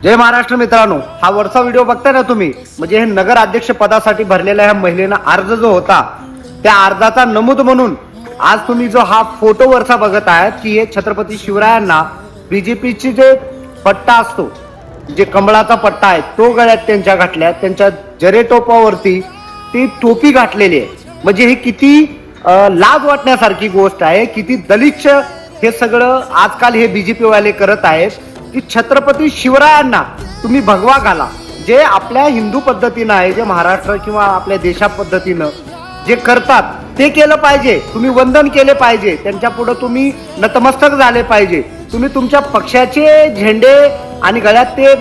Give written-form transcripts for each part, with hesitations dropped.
जय महाराष्ट्र मित्रांनो, हा वरचा व्हिडिओ बघताय ना तुम्ही, म्हणजे हे नगर अध्यक्ष पदासाठी भरलेला ह्या महिलेनं अर्ज जो होता त्या अर्जाचा नमूद म्हणून आज तुम्ही जो हा फोटो वरचा बघत आहात की हे छत्रपती शिवरायांना बीजेपीची जे पट्टा असतो, जे कमळाचा पट्टा आहे तो गळ्यात त्यांच्या घातल्या, त्यांच्या जरे टोपावरती ती टोपी घातलेली आहे. म्हणजे हे किती लाज वाटण्यासारखी गोष्ट आहे, किती दलित हे सगळं आजकाल हे बीजेपी वाले करत आहेत की छत्रपती शिवरायांना तुम्ही भगवा घाला. जे आपल्या हिंदू पद्धतीनं आहे, जे महाराष्ट्र किंवा आपल्या देशा पद्धतीनं जे करतात ते केलं पाहिजे. तुम्ही वंदन केले पाहिजे, त्यांच्या पुढे तुम्ही नतमस्तक झाले पाहिजे. तुम्ही तुमच्या पक्षाचे झेंडे आणि गळ्यात ते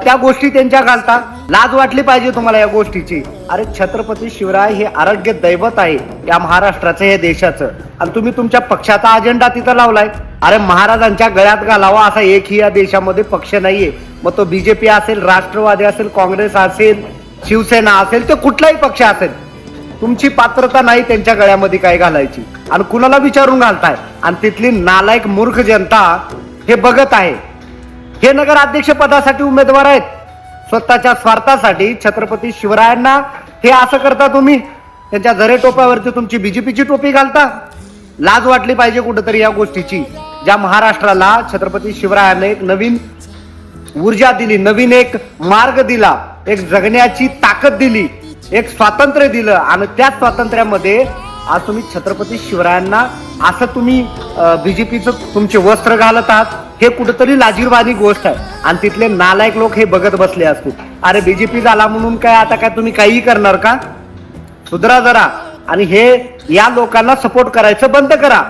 त्या गोष्टी त्यांच्या घालता. लाज वाटली पाहिजे तुम्हाला या गोष्टीची. अरे छत्रपती शिवराय हे आरोग्य दैवत आहे या महाराष्ट्राचं, हे देशाचं, आणि तुम्ही तुमच्या पक्षाचा अजेंडा तिथं लावलाय. अरे महाराजांच्या गळ्यात घालावा असा एकही या देशामध्ये पक्ष नाहीये. मग तो बीजेपी असेल, राष्ट्रवादी असेल, काँग्रेस असेल, शिवसेना असेल, ते कुठलाही पक्ष असेल, तुमची पात्रता नाही त्यांच्या गळ्यामध्ये काय घालायची. आणि कुणाला विचारून घालताय. आणि तिथली नालायक मूर्ख जनता हे बघत आहे. हे नगर अध्यक्ष पदासाठी उमेदवार आहेत, स्वतःच्या स्वार्थासाठी छत्रपती शिवरायांना हे असं करता तुम्ही. त्यांच्या जरे टोप्यावरती तुमची बीजेपीची टोपी घालता. लाज वाटली पाहिजे कुठंतरी या गोष्टीची. ज्या महाराष्ट्राला छत्रपती शिवरायाने एक नवीन ऊर्जा दिली, नवीन एक मार्ग दिला, एक जगण्याची ताकद दिली, एक स्वातंत्र्य दिलं, आणि त्या स्वातंत्र्यामध्ये आज तुम्ही छत्रपती शिवरायांना असं तुम्ही बीजेपीचं तुमचे वस्त्र घालत आहात. हे कुठंतरी लाजीरवाणी गोष्ट आहे. आणि तिथले नालायक लोक हे बघत बसले असतील. अरे बीजेपी झाला म्हणून काय आता काय तुम्ही काही करणार का? सुधरा जरा आणि हे या लोकांना सपोर्ट करायचं बंद करा.